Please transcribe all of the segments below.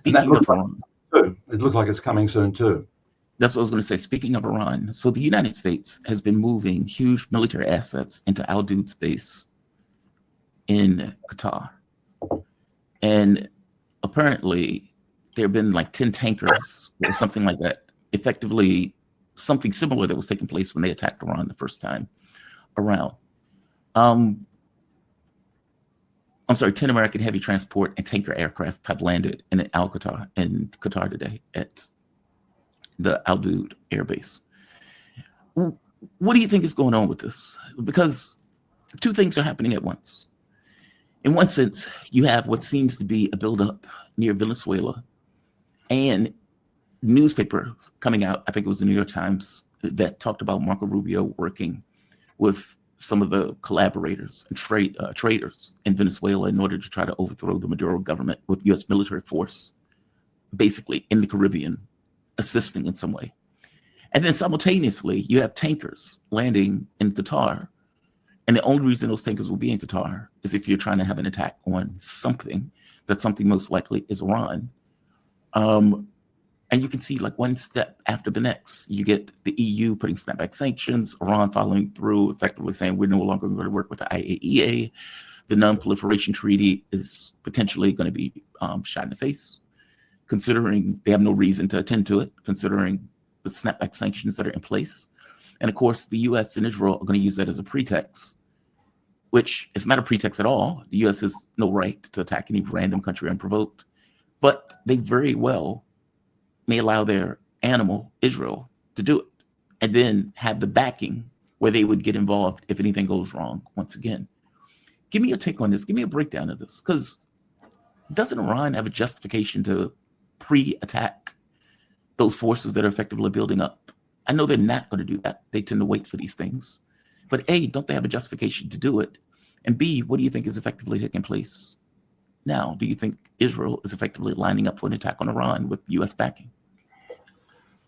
And that Speaking looks of like Iran, it looks like it's coming soon too. that's what I was going to say. Speaking of Iran, so the United States has been moving huge military assets into Al Udeid's base in Qatar. And apparently there have been like 10 tankers or something like that, effectively something similar that was taking place when they attacked Iran the first time around. I'm sorry, 10 American heavy transport and tanker aircraft have landed in Al Qatar in Qatar today at the Al Udeid Airbase. What do you think is going on with this? Because two things are happening at once. In one sense, you have what seems to be a buildup near Venezuela and newspapers coming out, I think it was the New York Times, that talked about Marco Rubio working with some of the collaborators and traders in Venezuela in order to try to overthrow the Maduro government with U.S. military force, basically in the Caribbean, assisting in some way. And then simultaneously, you have tankers landing in Qatar. And the only reason those tankers will be in Qatar is if you're trying to have an attack on something. That something most likely is Iran. And you can see like one step after the next. You get the EU putting snapback sanctions, Iran following through, effectively saying we're no longer going to work with the IAEA. The non-proliferation treaty is potentially going to be shot in the face, considering they have no reason to attend to it, considering the snapback sanctions that are in place. And of course, the US and Israel are going to use that as a pretext, which is not a pretext at all. The US has no right to attack any random country unprovoked, but they very well may allow their animal, Israel, to do it, and then have the backing where they would get involved if anything goes wrong once again. Give me your take on this. Give me a breakdown of this, because doesn't Iran have a justification to pre-attack those forces that are effectively building up? I know they're not going to do that. They tend to wait for these things. But A, don't they have a justification to do it? And B, what do you think is effectively taking place now? Do you think Israel is effectively lining up for an attack on Iran with U.S. backing?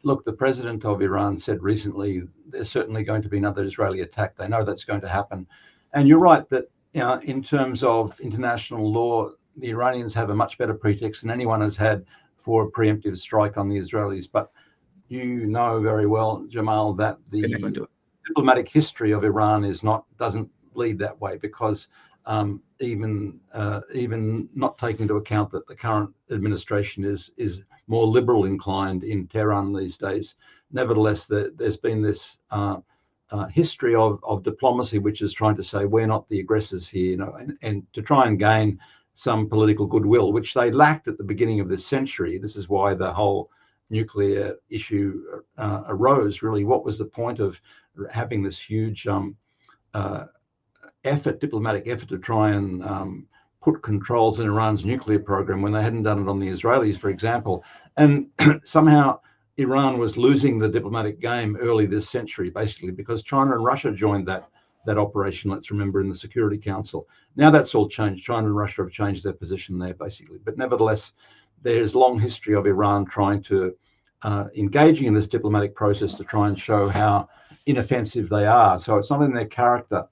Look, the president of Iran said recently there's certainly going to be another Israeli attack. They know that's going to happen. And you're right that in terms of international law, the Iranians have a much better pretext than anyone has had for a preemptive strike on the Israelis. But you know very well, Jamal, that the diplomatic history of Iran doesn't lead that way, because even not taking into account that the current administration is more liberal inclined in Tehran these days, nevertheless, there's been this history of diplomacy, which is trying to say we're not the aggressors here, and to try and gain some political goodwill, which they lacked at the beginning of this century. This is why the whole nuclear issue arose. Really, what was the point of having this huge diplomatic effort to try and put controls in Iran's nuclear program when they hadn't done it on the Israelis, for example? And somehow Iran was losing the diplomatic game early this century, basically, because China and Russia joined that operation, let's remember, in the Security Council. Now that's all changed. China and Russia have changed their position there, basically. But nevertheless, there's a long history of Iran trying to engaging in this diplomatic process to try and show how inoffensive they are. So it's not in their character.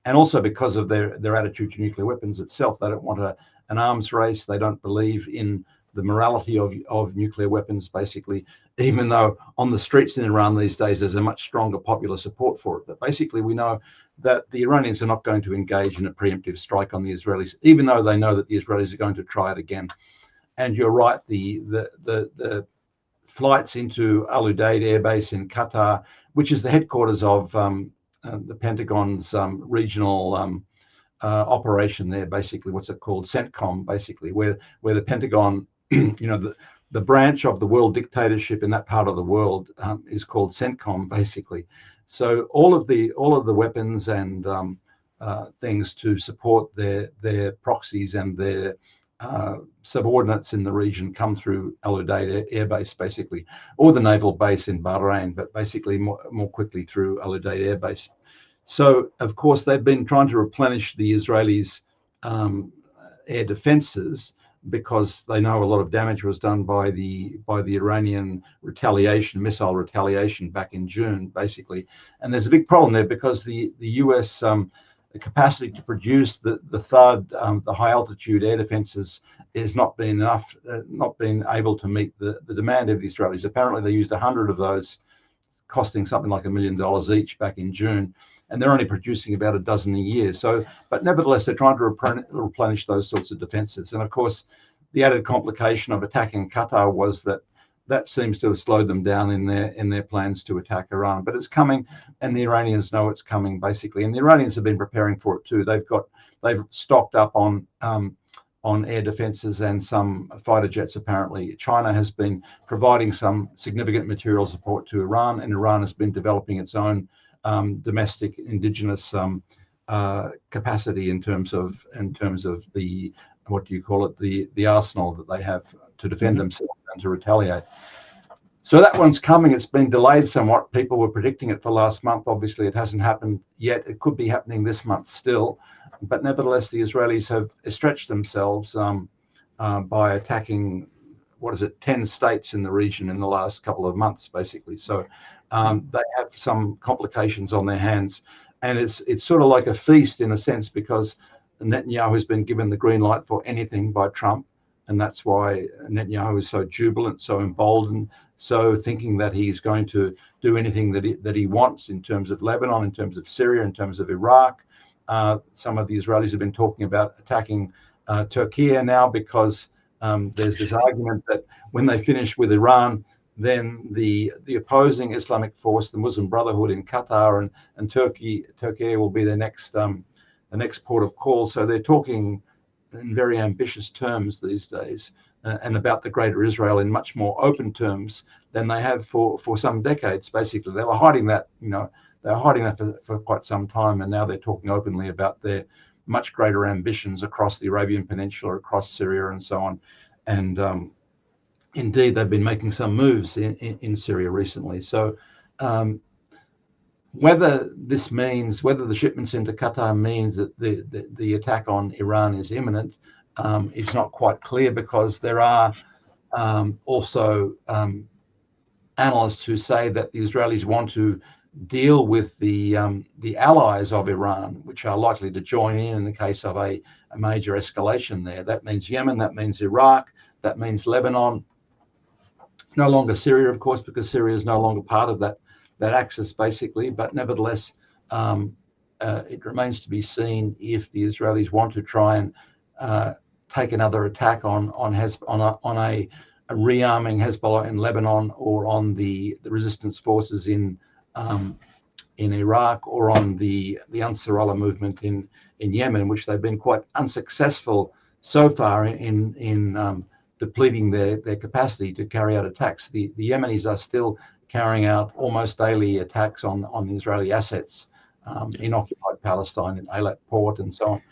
And also because of their attitude to nuclear weapons itself. They don't want an arms race. They don't believe in the morality of nuclear weapons, basically, even though on the streets in Iran these days there's a much stronger popular support for it. But basically we know that the Iranians are not going to engage in a preemptive strike on the Israelis, even though they know that the Israelis are going to try it again. And you're right, the flights into Al Udeid Air Base in Qatar, which is the headquarters of the Pentagon's regional operation there, basically, what's it called, CENTCOM, basically, where the Pentagon, the branch of the world dictatorship in that part of the world is called CENTCOM, basically. So all of the weapons and things to support their proxies and their subordinates in the region come through Al Udeid Air Base, basically, or the naval base in Bahrain, but basically more quickly through Al Udeid Air Base. So, of course, they've been trying to replenish the Israelis' air defenses, because they know a lot of damage was done by the Iranian missile retaliation back in June, basically. And there's a big problem there, because the US the capacity to produce the THAAD, the high altitude air defences, is not been enough, not been able to meet the demand of the Israelis. Apparently, they used 100 of those, costing something like $1 million each back in June, and they're only producing about a dozen a year. So, but nevertheless, they're trying to replenish those sorts of defences. And of course, the added complication of attacking Qatar was that seems to have slowed them down in their plans to attack Iran. But it's coming, and the Iranians know it's coming, basically. And the Iranians have been preparing for it too. They've stocked up on air defences and some fighter jets, apparently. China has been providing some significant material support to Iran, and Iran has been developing its own domestic indigenous capacity in terms of the, what do you call it, the arsenal that they have to defend themselves and to retaliate. So that one's coming. It's been delayed somewhat. People were predicting it for last month. Obviously, it hasn't happened yet. It could be happening this month still. But nevertheless, the Israelis have stretched themselves by attacking, 10 states in the region in the last couple of months, basically. So they have some complications on their hands. And it's sort of like a feast in a sense, because Netanyahu has been given the green light for anything by Trump. And that's why Netanyahu is so jubilant, so emboldened, so thinking that he's going to do anything that he wants in terms of Lebanon, in terms of Syria, in terms of Iraq. Some of the Israelis have been talking about attacking Turkey now, because there's this argument that when they finish with Iran, then the opposing Islamic force, the Muslim Brotherhood in Qatar and Turkey will be the next port of call. So they're talking in very ambitious terms these days, and about the Greater Israel in much more open terms than they have for some decades. Basically, they were hiding that, for quite some time, and now they're talking openly about their much greater ambitions across the Arabian Peninsula, across Syria, and so on. And indeed, they've been making some moves in Syria recently. So whether the shipments into Qatar means that the attack on Iran is imminent is not quite clear, because there are also analysts who say that the Israelis want to deal with the allies of Iran, which are likely to join in the case of a major escalation there. That means Yemen, that means Iraq, that means Lebanon. No longer Syria, of course, because Syria is no longer part of that axis, basically. But nevertheless, it remains to be seen if the Israelis want to try and take another attack on a rearming Hezbollah in Lebanon, or on the resistance forces in Iraq, or on the Ansarullah movement in Yemen, which they've been quite unsuccessful so far in depleting their capacity to carry out attacks. The Yemenis are still carrying out almost daily attacks on Israeli assets in occupied Palestine, in Eilat port, and so on.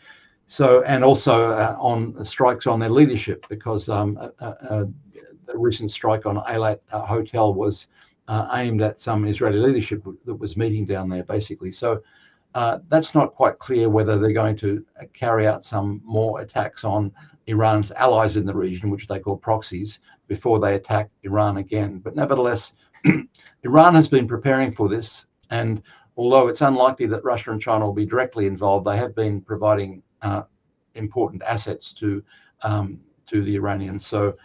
So, and also on strikes on their leadership, because the recent strike on Eilat hotel was aimed at some Israeli leadership that was meeting down there, basically. So that's not quite clear whether they're going to carry out some more attacks on Iran's allies in the region, which they call proxies, before they attack Iran again. But nevertheless, Iran has been preparing for this, and although it's unlikely that Russia and China will be directly involved, they have been providing important assets to the Iranians. So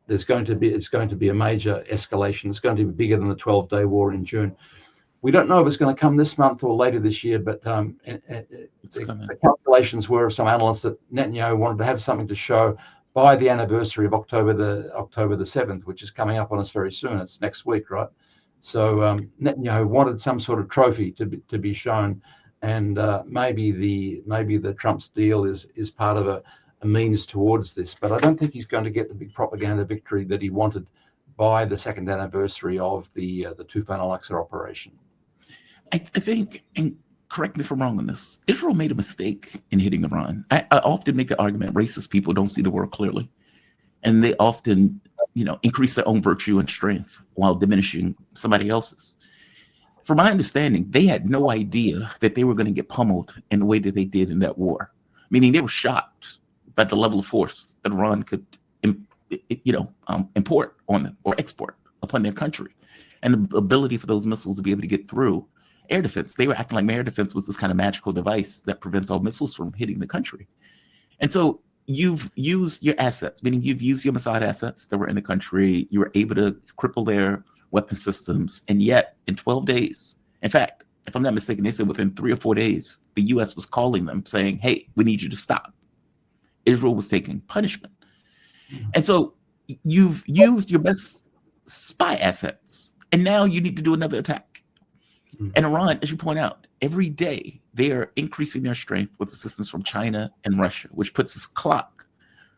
it's going to be a major escalation. It's going to be bigger than the 12-day war in June. We don't know if it's going to come this month or later this year, but the calculations were of some analysts that Netanyahu wanted to have something to show by the anniversary of October the 7th, which is coming up on us very soon. It's next week, right? So Netanyahu wanted some sort of trophy to be shown, and maybe the Trump's deal is part of a means towards this. But I don't think he's going to get the big propaganda victory that he wanted by the second anniversary of the Tufan al-Aqsa operation. I think, and correct me if I'm wrong on this, Israel made a mistake in hitting Iran. I often make the argument racist people don't see the world clearly, and they often, increase their own virtue and strength while diminishing somebody else's. From my understanding, they had no idea that they were going to get pummeled in the way that they did in that war, meaning they were shocked by the level of force that Iran could, import on them or export upon their country, and the ability for those missiles to be able to get through air defense. They were acting like air defense was this kind of magical device that prevents all missiles from hitting the country. And so you've used your assets, meaning you've used your Mossad assets that were in the country. You were able to cripple their weapon systems. And yet in 12 days, in fact, if I'm not mistaken, they said within 3 or 4 days, the US was calling them saying, hey, we need you to stop. Israel was taking punishment. And so you've used your best spy assets, and now you need to do another attack. And Iran, as you point out, every day they are increasing their strength with assistance from China and Russia, which puts this clock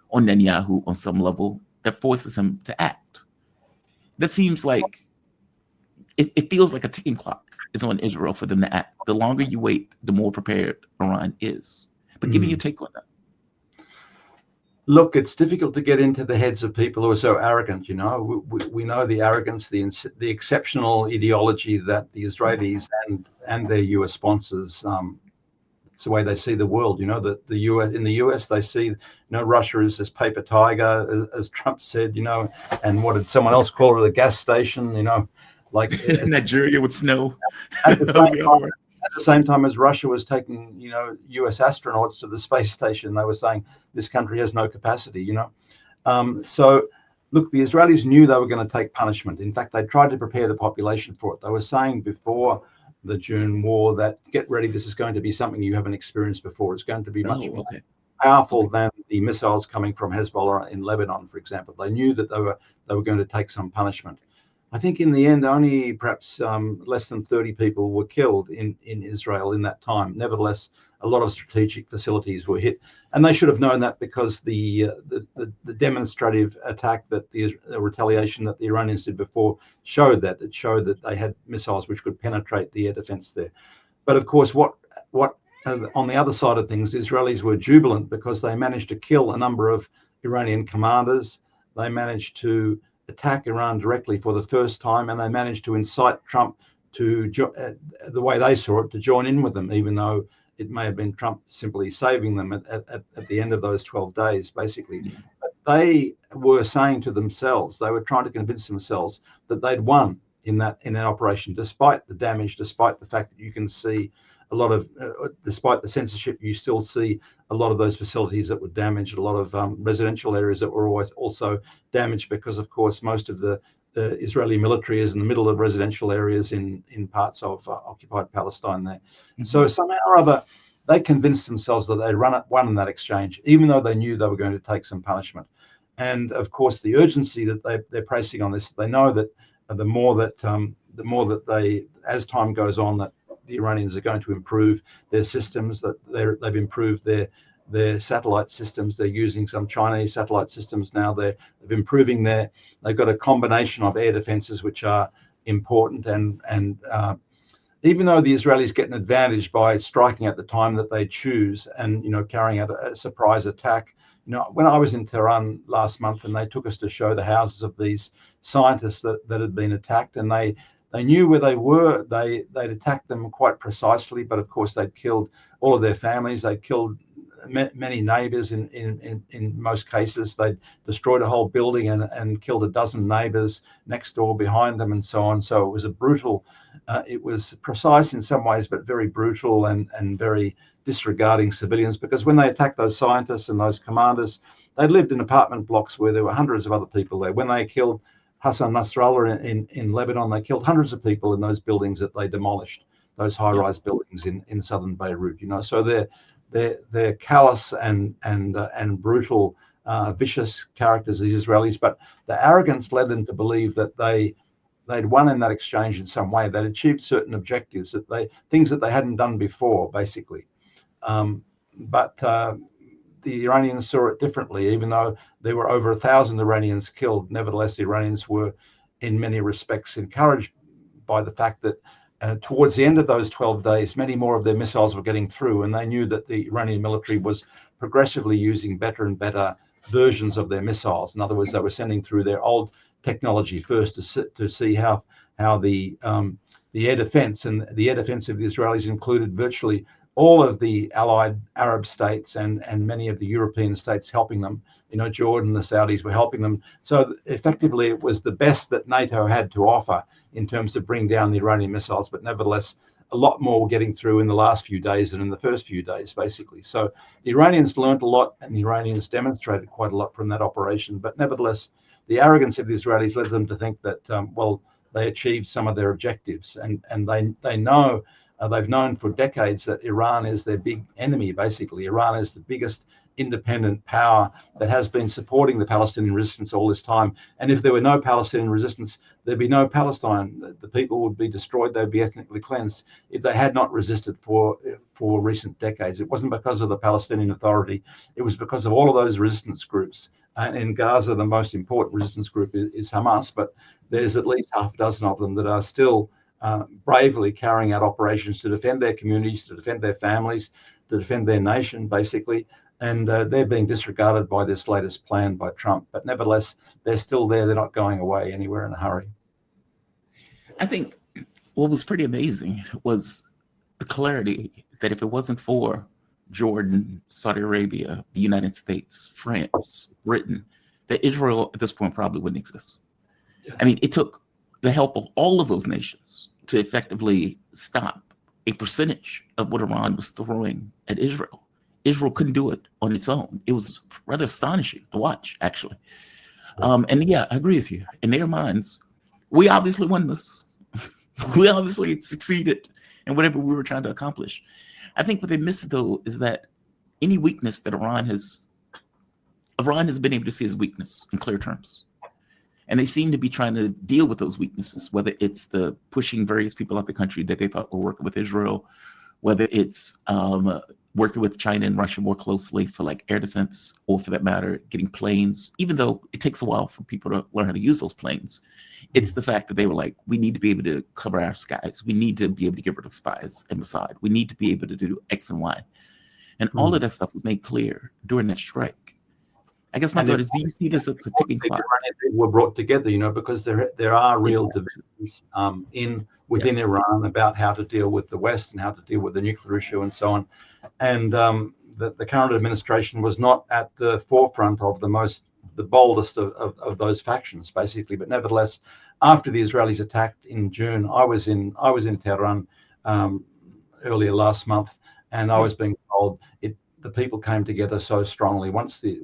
on Netanyahu on some level that forces him to act. That seems like, it feels like a ticking clock is on Israel for them to act. The longer you wait, the more prepared Iran is. But give me your take on that. Look, it's difficult to get into the heads of people who are so arrogant. You know, we know the arrogance, the exceptional ideology that the Israelis and their US sponsors. It's the way they see the world. You know, that in the US they see, you know, Russia is this paper tiger, as Trump said. You know, and what did someone else call it? A gas station. You know, like Nigeria with snow. At the same time as Russia was taking, you know, US astronauts to the space station, they were saying this country has no capacity, you know. So, look, the Israelis knew they were going to take punishment. In fact, they tried to prepare the population for it. They were saying before the June war that, get ready, this is going to be something you haven't experienced before. It's going to be much more powerful than the missiles coming from Hezbollah in Lebanon, for example. They knew that they were going to take some punishment. I think in the end, only perhaps less than 30 people were killed in Israel in that time. Nevertheless, a lot of strategic facilities were hit. And they should have known that, because the demonstrative attack, that the retaliation that the Iranians did before showed that. It showed that they had missiles which could penetrate the air defense there. But of course, what on the other side of things, the Israelis were jubilant because they managed to kill a number of Iranian commanders. They managed to attack Iran directly for the first time, and they managed to incite Trump to, the way they saw it, to join in with them, even though it may have been Trump simply saving them at the end of those 12 days, basically. But they were saying to themselves, they were trying to convince themselves that they'd won in an operation, despite the damage, despite the fact that you can see a lot of, despite the censorship, you still see a lot of those facilities that were damaged, a lot of residential areas that were always also damaged, because, of course, most of the Israeli military is in the middle of residential areas in parts of occupied Palestine there. Mm-hmm. So somehow or other, they convinced themselves that they won in that exchange, even though they knew they were going to take some punishment. And of course, the urgency that they're placing on this, they know that the more that they, as time goes on, that the Iranians are going to improve their systems, that they've improved their satellite systems. They're using some Chinese satellite systems now. They're improving they've got a combination of air defenses which are important, and even though the Israelis get an advantage by striking at the time that they choose and, you know, carrying out a surprise attack. You know, when I was in Tehran last month and they took us to show the houses of these scientists that had been attacked, and they knew where they were. They'd attacked them quite precisely, but of course they'd killed all of their families. They'd killed many neighbors in most cases. They'd destroyed a whole building and killed a dozen neighbors next door, behind them, and so on. So it was a brutal, it was precise in some ways, but very brutal and very disregarding civilians, because when they attacked those scientists and those commanders, they'd lived in apartment blocks where there were hundreds of other people there. When they killed Hassan Nasrallah in Lebanon, they killed hundreds of people in those buildings that they demolished, those high-rise buildings in southern Beirut. You know, so they're callous and brutal, vicious characters, these Israelis. But the arrogance led them to believe that they'd won in that exchange in some way. They'd achieved certain objectives, things that they hadn't done before, basically. But the Iranians saw it differently. Even though there were over 1,000 Iranians killed, nevertheless, the Iranians were in many respects encouraged by the fact that towards the end of those 12 days, many more of their missiles were getting through, and they knew that the Iranian military was progressively using better and better versions of their missiles. In other words, they were sending through their old technology first to see how the air defense, and the air defense of the Israelis included virtually all of the allied Arab states and many of the European states helping them. You know, Jordan, the Saudis were helping them. So effectively, it was the best that NATO had to offer in terms of bring down the Iranian missiles. But nevertheless, a lot more getting through in the last few days than in the first few days, basically. So the Iranians learned a lot, and the Iranians demonstrated quite a lot from that operation. But nevertheless, the arrogance of the Israelis led them to think that, well, they achieved some of their objectives, and they know, they've known for decades that Iran is their big enemy. Basically, Iran is the biggest independent power that has been supporting the Palestinian resistance all this time. And if there were no Palestinian resistance, there'd be no Palestine. The people would be destroyed. They'd be ethnically cleansed if they had not resisted for recent decades. It wasn't because of the Palestinian Authority. It was because of all of those resistance groups. And in Gaza, the most important resistance group is Hamas, but there's at least half a dozen of them that are still bravely carrying out operations to defend their communities, to defend their families, to defend their nation, basically. And they're being disregarded by this latest plan by Trump. But nevertheless, they're still there. They're not going away anywhere in a hurry. I think what was pretty amazing was the clarity that if it wasn't for Jordan, Saudi Arabia, the United States, France, Britain, that Israel at this point probably wouldn't exist. Yeah. I mean, it took the help of all of those nations to effectively stop a percentage of what Iran was throwing at Israel. Israel couldn't do it on its own. It was rather astonishing to watch, actually. And yeah, I agree with you. In their minds, we obviously won this. We obviously succeeded in whatever we were trying to accomplish. I think what they miss, though, is that any weakness that Iran has been able to see as weakness in clear terms. And they seem to be trying to deal with those weaknesses, whether it's the pushing various people out the country that they thought were working with Israel, whether it's working with China and Russia more closely for like air defense, or for that matter, getting planes, even though it takes a while for people to learn how to use those planes. It's the fact that they were like, we need to be able to cover our skies. We need to be able to get rid of spies and Mossad. We need to be able to do X and Y. And all of that stuff was made clear during that strike. I guess my thought is, do you see this as a tipping clock? Were brought together, you know, because there are real divisions within Iran about how to deal with the West and how to deal with the nuclear issue and so on. And the current administration was not at the forefront of the boldest of those factions, basically. But nevertheless, after the Israelis attacked in June, I was in Tehran earlier last month, and I was being told the people came together so strongly. Once the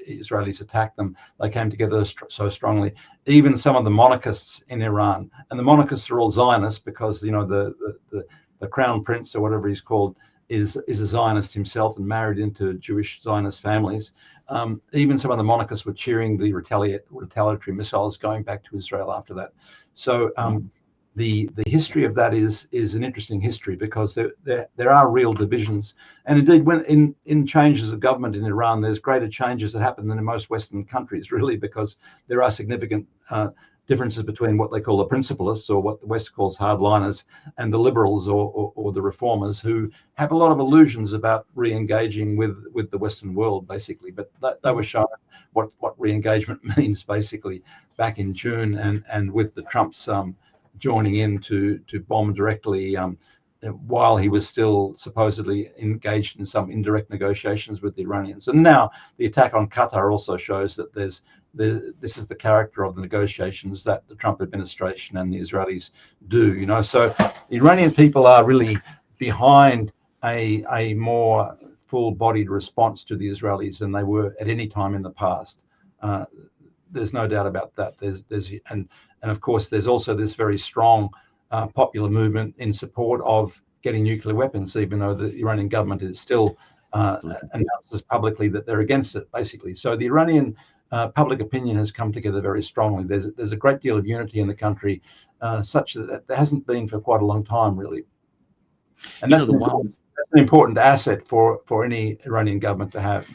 Israelis attacked them, they came together so strongly. Even some of the monarchists in Iran, and the monarchists are all Zionists because, you know, the crown prince or whatever he's called is a Zionist himself and married into Jewish Zionist families. Even some of the monarchists were cheering the retaliatory missiles going back to Israel after that. So the history of that is an interesting history, because there are real divisions. And indeed, when in changes of government in Iran, there's greater changes that happen than in most Western countries, really, because there are significant differences between what they call the principalists, or what the West calls hardliners, and the liberals or the reformers, who have a lot of illusions about re-engaging with the Western world, basically. But they were shown what re-engagement means, basically, back in June, and with the Trump's joining in to bomb directly while he was still supposedly engaged in some indirect negotiations with the Iranians. And now the attack on Qatar also shows that this is the character of the negotiations that the Trump administration and the Israelis do, you know. So the Iranian people are really behind a more full-bodied response to the Israelis than they were at any time in the past. There's no doubt about that. And of course, there's also this very strong popular movement in support of getting nuclear weapons, even though the Iranian government is still announces publicly that they're against it, basically. So the Iranian public opinion has come together very strongly. There's a great deal of unity in the country, such that there hasn't been for quite a long time, really. And that's an important asset for any Iranian government to have.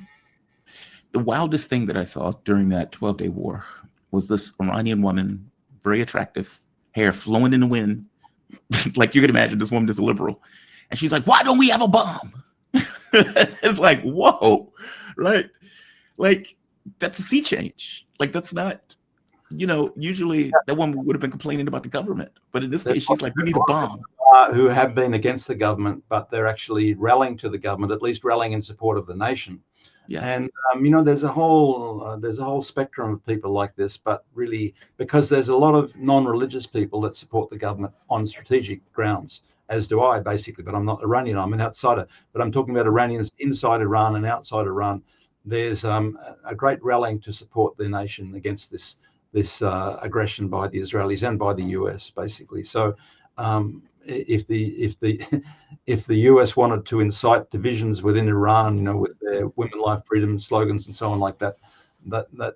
The wildest thing that I saw during that 12-day war was this Iranian woman, very attractive, hair flowing in the wind. Like you can imagine, this woman is a liberal. And she's like, why don't we have a bomb? It's like, whoa, right? Like, that's a sea change. Like, that's not, you know, usually that woman would have been complaining about the government. But in this case, she's like, we need a bomb. Who have been against the government, but they're actually rallying to the government, at least rallying in support of the nation. Yes. And you know, there's a whole spectrum of people like this, but really, because there's a lot of non-religious people that support the government on strategic grounds, as do I, basically, but I'm not Iranian. I'm an outsider. But I'm talking about Iranians inside Iran and outside Iran. There's a great rallying to support their nation against this aggression by the Israelis and by the US, basically. So if the US wanted to incite divisions within Iran, you know, with their women, life, freedom slogans and so on like that,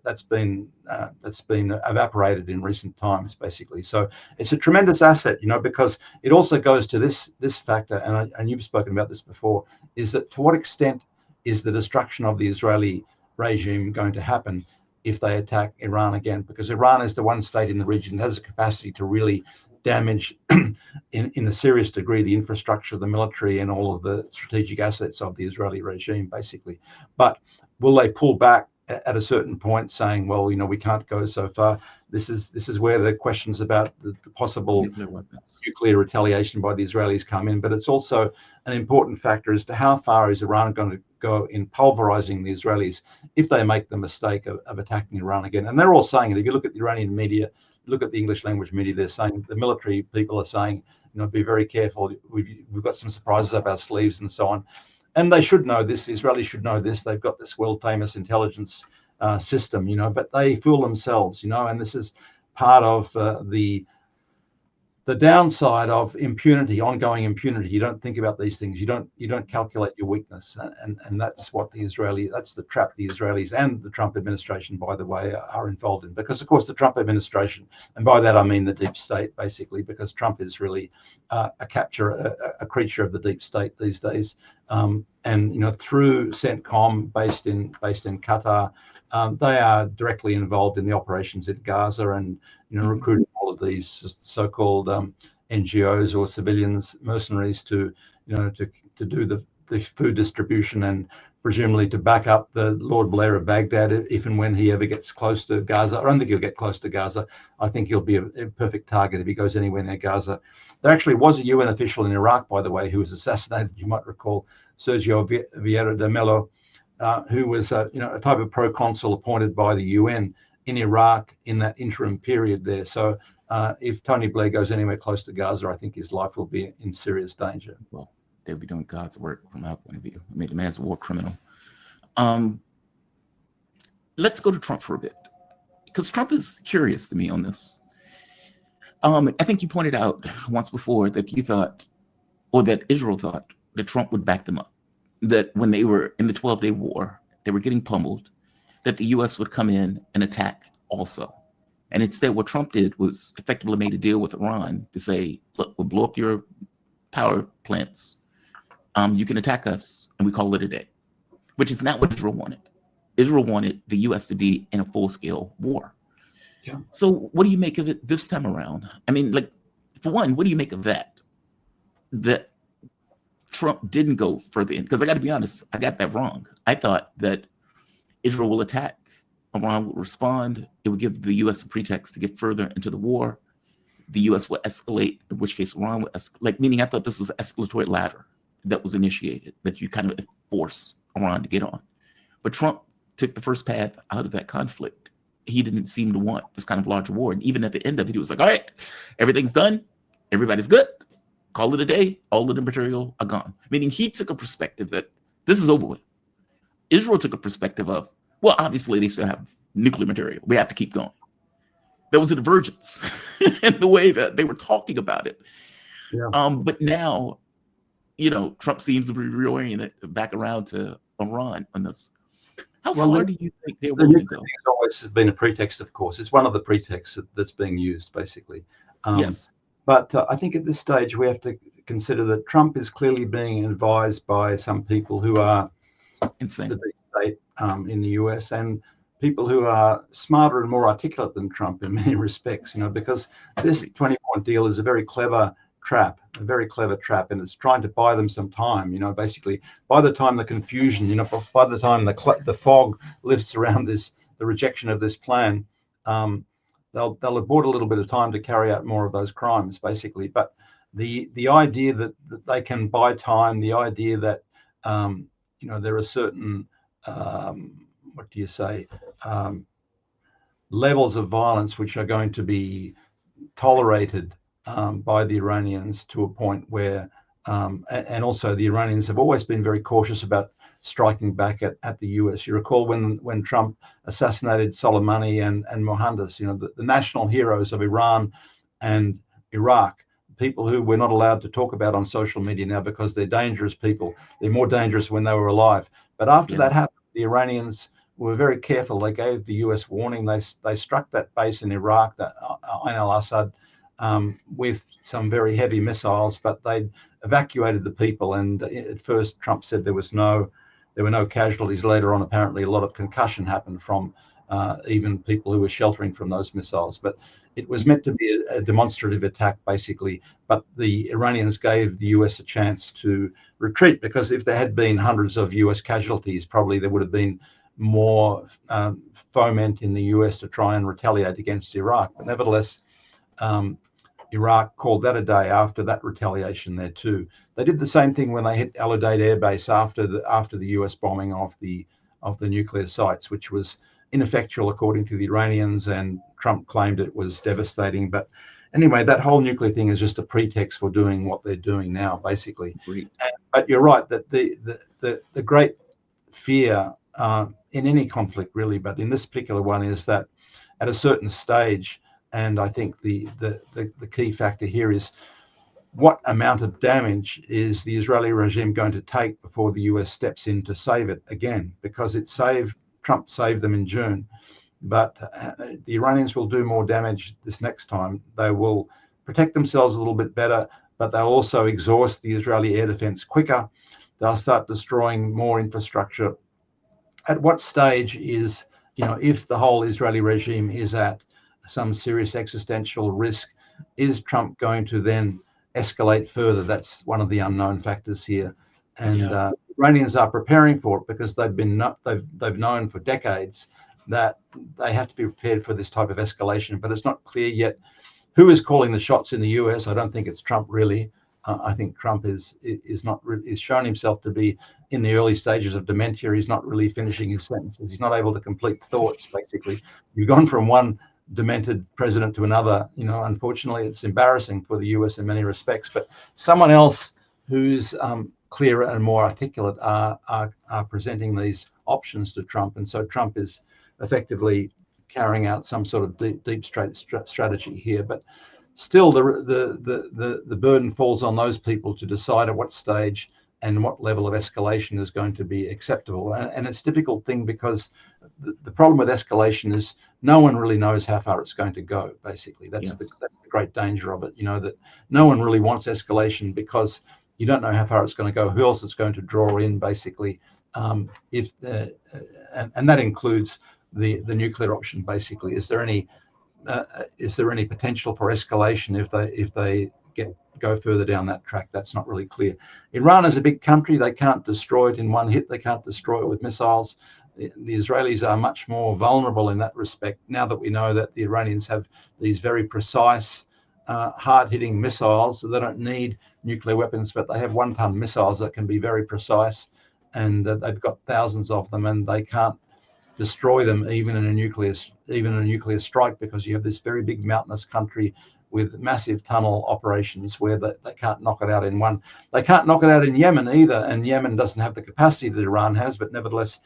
that's been evaporated in recent times, basically. So it's a tremendous asset, you know, because it also goes to this factor, and you've spoken about this before, is that to what extent is the destruction of the Israeli regime going to happen if they attack Iran again? Because Iran is the one state in the region that has the capacity to really damage in a serious degree the infrastructure, the military, and all of the strategic assets of the Israeli regime, basically. But will they pull back at a certain point, saying, well, you know, we can't go so far? This is where the questions about the possible nuclear retaliation by the Israelis come in. But it's also an important factor as to how far is Iran going to go in pulverizing the Israelis if they make the mistake of attacking Iran again. And they're all saying it. If you look at the Iranian media, look at the English language media, they're saying, the military people are saying, you know, be very careful. We've got some surprises up our sleeves and so on. And they should know this. The Israelis should know this. They've got this world famous intelligence system, you know, but they fool themselves, you know, and this is part of the downside of impunity, ongoing impunity. You don't think about these things. You don't calculate your weakness, and that's the trap the Israelis and the Trump administration, by the way, are involved in. Because of course the Trump administration, and by that I mean the deep state, basically, because Trump is really a creature of the deep state these days, and you know, through CENTCOM based in Qatar. They are directly involved in the operations in Gaza, and you know, recruiting all of these so-called NGOs or civilians, mercenaries, to do the food distribution, and presumably to back up the Lord Blair of Baghdad if and when he ever gets close to Gaza. I don't think he'll get close to Gaza. I think he'll be a perfect target if he goes anywhere near Gaza. There actually was a UN official in Iraq, by the way, who was assassinated. You might recall Sergio Vieira de Mello. Who was a type of proconsul appointed by the UN in Iraq in that interim period there. So if Tony Blair goes anywhere close to Gaza, I think his life will be in serious danger. Well, they'll be doing God's work from our point of view. I mean, the man's a war criminal. Let's go to Trump for a bit, because Trump is curious to me on this. I think you pointed out once before that you thought, or that Israel thought, that Trump would back them up. That when they were in the 12-day war, they were getting pummeled, that the U.S. would come in and attack also. And instead, what Trump did was effectively made a deal with Iran to say, look, we'll blow up your power plants. You can attack us, and we call it a day, which is not what Israel wanted. Israel wanted the U.S. to be in a full-scale war. Yeah. So what do you make of it this time around? I mean, like, for one, what do you make of that? That Trump didn't go further in, because I got to be honest, I got that wrong. I thought that Israel will attack, Iran will respond, it would give the U.S. a pretext to get further into the war. The U.S. will escalate, in which case Iran will escalate. Meaning, I thought this was an escalatory ladder that was initiated, that you kind of force Iran to get on. But Trump took the first path out of that conflict. He didn't seem to want this kind of larger war. And even at the end of it, he was like, all right, everything's done, everybody's good. Call it a day, all of the material are gone. Meaning he took a perspective that this is over with. Israel took a perspective of, well, obviously they still have nuclear material. We have to keep going. There was a divergence in the way that they were talking about it. Yeah. But now, you know, Trump seems to be reoriented back around to Iran on this. How far do you think they're willing to go? It's always been a pretext, of course. It's one of the pretexts that's being used, basically. Yes. But I think at this stage we have to consider that Trump is clearly being advised by some people who are insane, the deep state in the US, and people who are smarter and more articulate than Trump in many respects, you know, because this 20-point deal is a very clever trap, and it's trying to buy them some time, you know, basically. By the time the confusion, you know, by the time the fog lifts around the rejection of this plan, they'll have bought a little bit of time to carry out more of those crimes, basically. But the idea that they can buy time, the idea that you know, there are certain levels of violence which are going to be tolerated by the Iranians to a point where, and also the Iranians have always been very cautious about striking back at the US. You recall when Trump assassinated Soleimani and Mohandas, the national heroes of Iran and Iraq, people who we're not allowed to talk about on social media now because they're dangerous people. They're more dangerous when they were alive. But after that happened, the Iranians were very careful. They gave the US warning. They struck that base in Iraq, that Ain al-Assad, with some very heavy missiles, but they evacuated the people. And at first, Trump said there were no casualties. Later on, apparently, a lot of concussion happened from even people who were sheltering from those missiles. But it was meant to be a demonstrative attack, basically. But the Iranians gave the US a chance to retreat, because if there had been hundreds of US casualties, probably there would have been more foment in the US to try and retaliate against Iraq. But nevertheless, Iraq called that a day after that retaliation there too. They did the same thing when they hit Al-Udeid Airbase after the US bombing of the nuclear sites, which was ineffectual according to the Iranians, and Trump claimed it was devastating. But anyway, that whole nuclear thing is just a pretext for doing what they're doing now, basically. But you're right that the great fear in any conflict, really, but in this particular one, is that at a certain stage, and I think the key factor here is what amount of damage is the Israeli regime going to take before the US steps in to save it again, because Trump saved them in June, but the Iranians will do more damage this next time. They will protect themselves a little bit better, but they'll also exhaust the Israeli air defense quicker. They'll start destroying more infrastructure. At what stage is, if the whole Israeli regime is at some serious existential risk, is Trump going to then escalate further? That's one of the unknown factors here. And Iranians are preparing for it, because they've known for decades that they have to be prepared for this type of escalation. But it's not clear yet who is calling the shots in the US. I don't think it's Trump, really. I think Trump is shown himself to be in the early stages of dementia. He's not really finishing his sentences. He's not able to complete thoughts, basically. You've gone from one demented president to another. Unfortunately, it's embarrassing for the US in many respects. But someone else who's clearer and more articulate are presenting these options to Trump, and so Trump is effectively carrying out some sort of deep state strategy here. But still, the burden falls on those people to decide at what stage and what level of escalation is going to be acceptable. And it's a difficult thing, because the problem with escalation is no one really knows how far it's going to go, basically. That's the great danger of it, that no one really wants escalation, because you don't know how far it's going to go, who else it's going to draw in, basically. And that includes the nuclear option, basically. Is there any potential for escalation if they go further down that track? That's not really clear. Iran is a big country. They can't destroy it in one hit. They can't destroy it with missiles. The Israelis are much more vulnerable in that respect, now that we know that the Iranians have these very precise, hard-hitting missiles. So they don't need nuclear weapons, but they have one-ton missiles that can be very precise, and they've got thousands of them, and they can't destroy them even in a nuclear strike, because you have this very big mountainous country with massive tunnel operations where they can't knock it out in one. They can't knock it out in Yemen either, and Yemen doesn't have the capacity that Iran has, but nevertheless,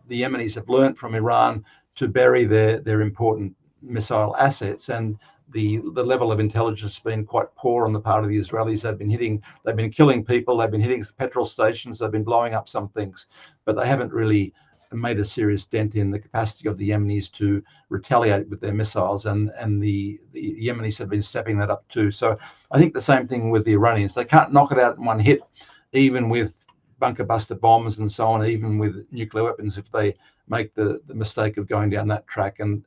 the Yemenis have learned from Iran to bury their important missile assets, and the level of intelligence has been quite poor on the part of the Israelis. They've been killing people, they've been hitting petrol stations, they've been blowing up some things, but they haven't really made a serious dent in the capacity of the Yemenis to retaliate with their missiles, and the Yemenis have been stepping that up too. So I think the same thing with the Iranians. They can't knock it out in one hit, even with bunker buster bombs and so on, even with nuclear weapons, if they make the mistake of going down that track. And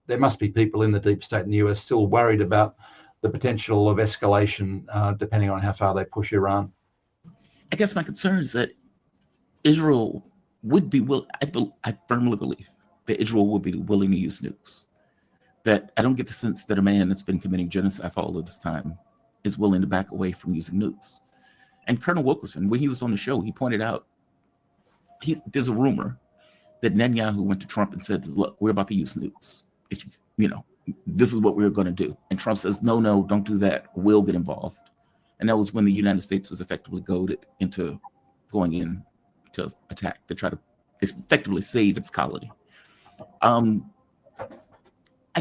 there must be people in the deep state in the US still worried about the potential of escalation, depending on how far they push Iran. I guess my concern is that Israel would be I firmly believe that Israel would be willing to use nukes. That I don't get the sense that a man that's been committing genocide for all of this time is willing to back away from using nukes. And Colonel Wilkerson, when he was on the show, he pointed out there's a rumor that Netanyahu went to Trump and said, "Look, we're about to use nukes. this is what we're going to do. And Trump says, no, don't do that. We'll get involved. And that was when the United States was effectively goaded into going in to attack, to try to effectively save its colony. I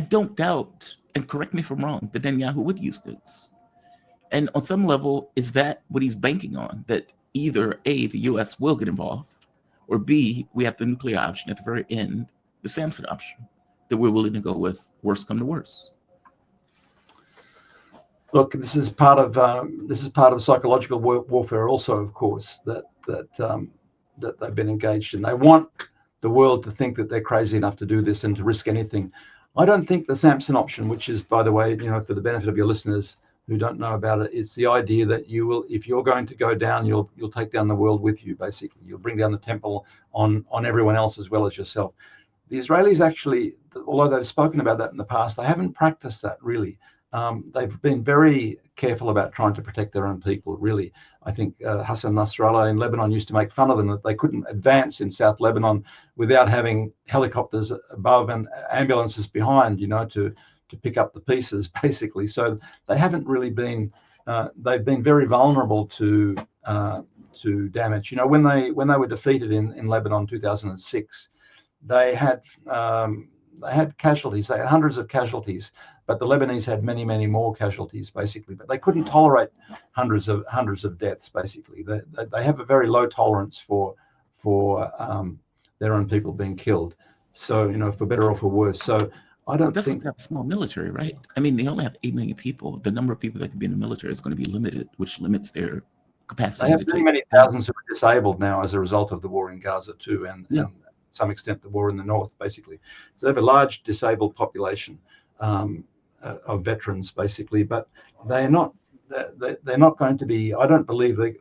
don't doubt, and correct me if I'm wrong, that Netanyahu would use nukes. And on some level, is that what he's banking on? That either A, the US will get involved, or B, we have the nuclear option at the very end, the Samson option, that we're willing to go with, worst come to worst. Look, this is part of psychological warfare, also, of course, that they've been engaged in. They want the world to think that they're crazy enough to do this and to risk anything. I don't think the Samson option, which is, by the way, for the benefit of your listeners who don't know about it, it's the idea that you will, if you're going to go down, you'll take down the world with you. Basically, you'll bring down the temple on everyone else as well as yourself. The Israelis actually, although they've spoken about that in the past, they haven't practiced that really. They've been very careful about trying to protect their own people, really. I think Hassan Nasrallah in Lebanon used to make fun of them that they couldn't advance in South Lebanon without having helicopters above and ambulances behind, to pick up the pieces, basically. So they haven't really been, they've been very vulnerable to damage. When they were defeated in Lebanon in 2006, they had casualties. They had hundreds of casualties, but the Lebanese had many, many more casualties, basically. But they couldn't tolerate hundreds of deaths, basically. They have a very low tolerance for their own people being killed. So, for better or for worse. So I don't think have a small military, right? I mean, they only have 8 million people. The number of people that can be in the military is going to be limited, which limits their capacity. They have many thousands who are disabled now as a result of the war in Gaza too, and to some extent the war in the north, basically. So they have a large disabled population of veterans, basically, but they're not going to be. I don't believe they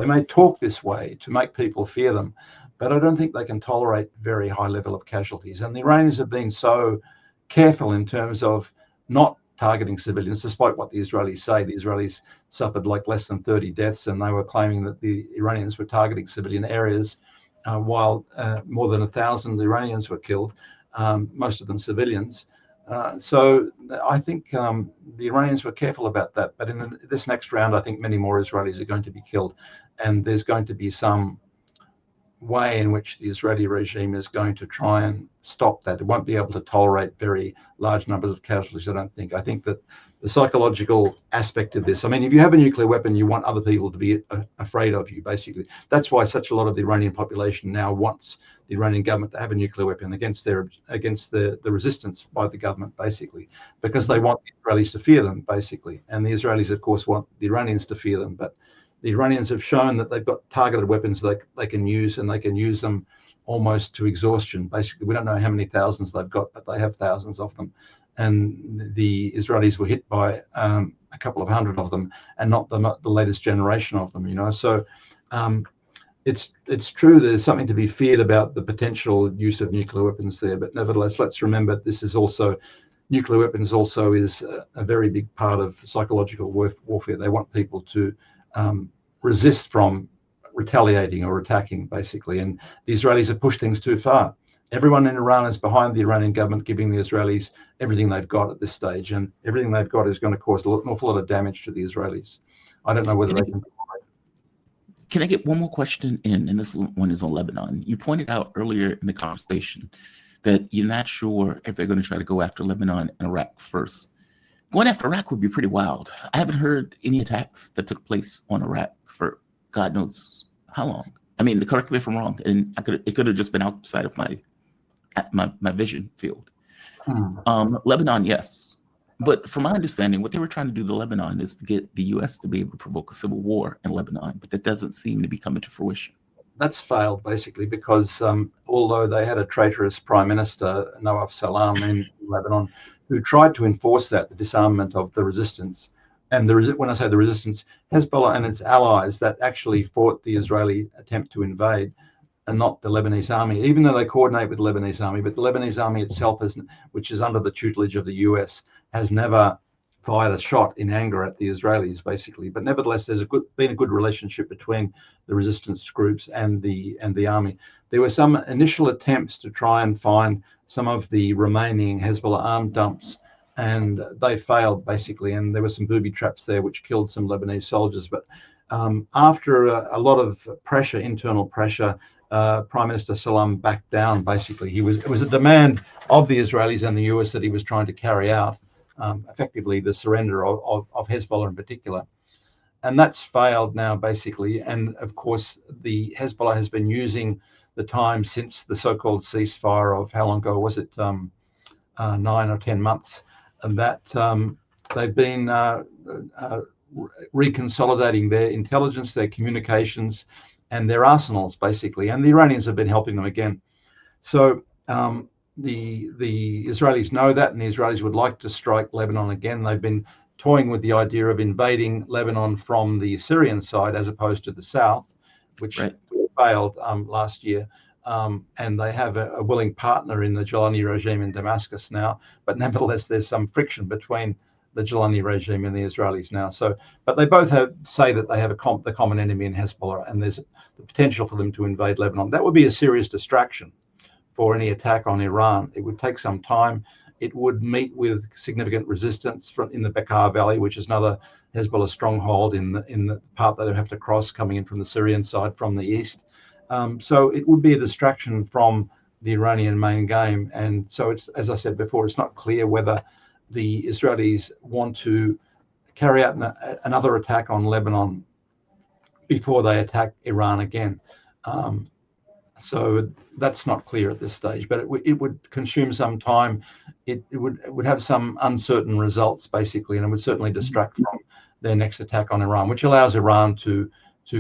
may talk this way to make people fear them, but I don't think they can tolerate very high level of casualties. And the Iranians have been so careful in terms of not targeting civilians, despite what the Israelis say. The Israelis suffered like less than 30 deaths, and they were claiming that the Iranians were targeting civilian areas, while more than 1,000 Iranians were killed, most of them civilians. So I think the Iranians were careful about that. But in this next round, I think many more Israelis are going to be killed, and there's going to be some way in which the Israeli regime is going to try and stop that. It won't be able to tolerate very large numbers of casualties, I don't think. I think that the psychological aspect of this, I mean, if you have a nuclear weapon, you want other people to be afraid of you, basically. That's why such a lot of the Iranian population now wants the Iranian government to have a nuclear weapon against the resistance by the government, basically, because they want the Israelis to fear them, basically. And the Israelis, of course, want the Iranians to fear them. But the Iranians have shown that they've got targeted weapons they can use, and they can use them almost to exhaustion. Basically, we don't know how many thousands they've got, but they have thousands of them. And the Israelis were hit by a couple of hundred of them, and not the latest generation of them. So it's true there's something to be feared about the potential use of nuclear weapons there. But nevertheless, let's remember this is also, nuclear weapons also is a very big part of psychological warfare. They want people to resist from retaliating or attacking, basically. And the Israelis have pushed things too far. Everyone in Iran is behind the Iranian government, giving the Israelis everything they've got at this stage. And everything they've got is going to cause an awful lot of damage to the Israelis. I don't know whether they can. Can I get one more question in? And this one is on Lebanon. You pointed out earlier in the conversation that you're not sure if they're going to try to go after Lebanon and Iraq first. Going after Iraq would be pretty wild. I haven't heard any attacks that took place on Iraq for God knows how long. I mean, correct me if I'm wrong, and it could have just been outside of my vision field. Lebanon, yes. But from my understanding, what they were trying to do to Lebanon is to get the U.S. to be able to provoke a civil war in Lebanon, but that doesn't seem to be coming to fruition. That's failed, basically, because although they had a traitorous prime minister, Nawaf Salam, in Lebanon, who tried to enforce the disarmament of the resistance. And when I say the resistance, Hezbollah and its allies that actually fought the Israeli attempt to invade, and not the Lebanese army, even though they coordinate with the Lebanese army. But the Lebanese army itself, which is under the tutelage of the US, has never fired a shot in anger at the Israelis, basically. But nevertheless, there's been a good relationship between the resistance groups and the army. There were some initial attempts to try and find some of the remaining Hezbollah armed dumps and they failed basically, and there were some booby traps there which killed some Lebanese soldiers. But after a lot of pressure, internal pressure, Prime Minister Salam backed down. Basically, it was a demand of the Israelis and the US that he was trying to carry out, effectively the surrender of Hezbollah in particular. And that's failed now, basically. And of course, the Hezbollah has been using the time since the so-called ceasefire of, how long ago was it, 9 or 10 months, and that they've been reconsolidating their intelligence, their communications, and their arsenals, basically. And the Iranians have been helping them again. So the Israelis know that, and the Israelis would like to strike Lebanon again. They've been toying with the idea of invading Lebanon from the Syrian side as opposed to the south, which failed last year. And they have a willing partner in the Jilani regime in Damascus now, but nevertheless, there's some friction between the Jilani regime and the Israelis now. So, but they both say that they have the common enemy in Hezbollah, and there's the potential for them to invade Lebanon. That would be a serious distraction for any attack on Iran. It would take some time. It would meet with significant resistance in the Bekaa Valley, which is another Hezbollah stronghold in the part that they have to cross coming in from the Syrian side from the east. So it would be a distraction from the Iranian main game. And so it's, as I said before, it's not clear whether the Israelis want to carry out another attack on Lebanon before they attack Iran again. So that's not clear at this stage, but it would consume some time. It would have some uncertain results, basically, and it would certainly distract from their next attack on Iran, which allows Iran to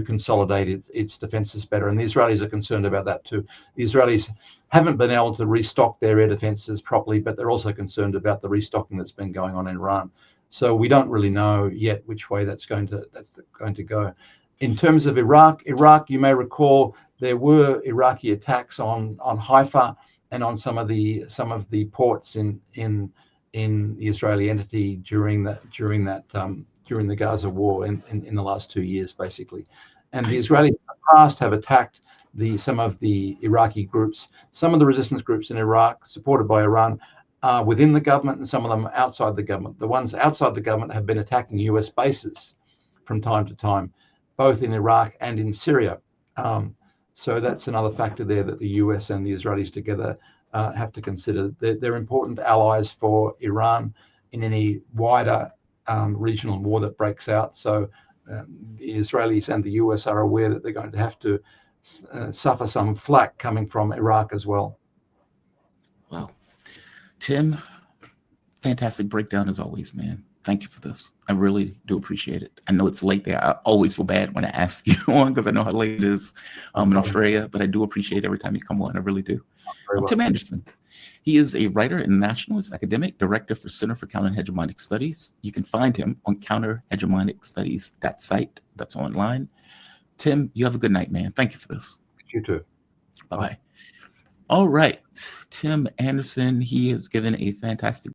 consolidate its defenses better. And the Israelis are concerned about that too. The Israelis haven't been able to restock their air defenses properly, but they're also concerned about the restocking that's been going on in Iran. So we don't really know yet which way that's going to go. In terms of Iraq, you may recall there were Iraqi attacks on Haifa and on some of the ports in the Israeli entity during the Gaza war in the last 2 years, basically. And the Israelis in the past have attacked some of the Iraqi groups. Some of the resistance groups in Iraq, supported by Iran, are within the government, and some of them outside the government. The ones outside the government have been attacking US bases from time to time, both in Iraq and in Syria. So that's another factor there that the US and the Israelis together have to consider. They're important allies for Iran in any wider regional war that breaks out. So the Israelis and the US are aware that they're going to have to suffer some flack coming from Iraq as well. Wow. Tim, fantastic breakdown as always, man. Thank you for this. I really do appreciate it. I know it's late there. I always feel bad when I ask you on because I know how late it is in Australia, but I do appreciate every time you come on. I really do. Tim Anderson. He is a writer and nationalist academic, director for Center for Counter-Hegemonic Studies. You can find him on counterhegemonicstudies.site. That's online. Tim, you have a good night, man. Thank you for this. You too. Bye-bye. All right. Tim Anderson, he has given a fantastic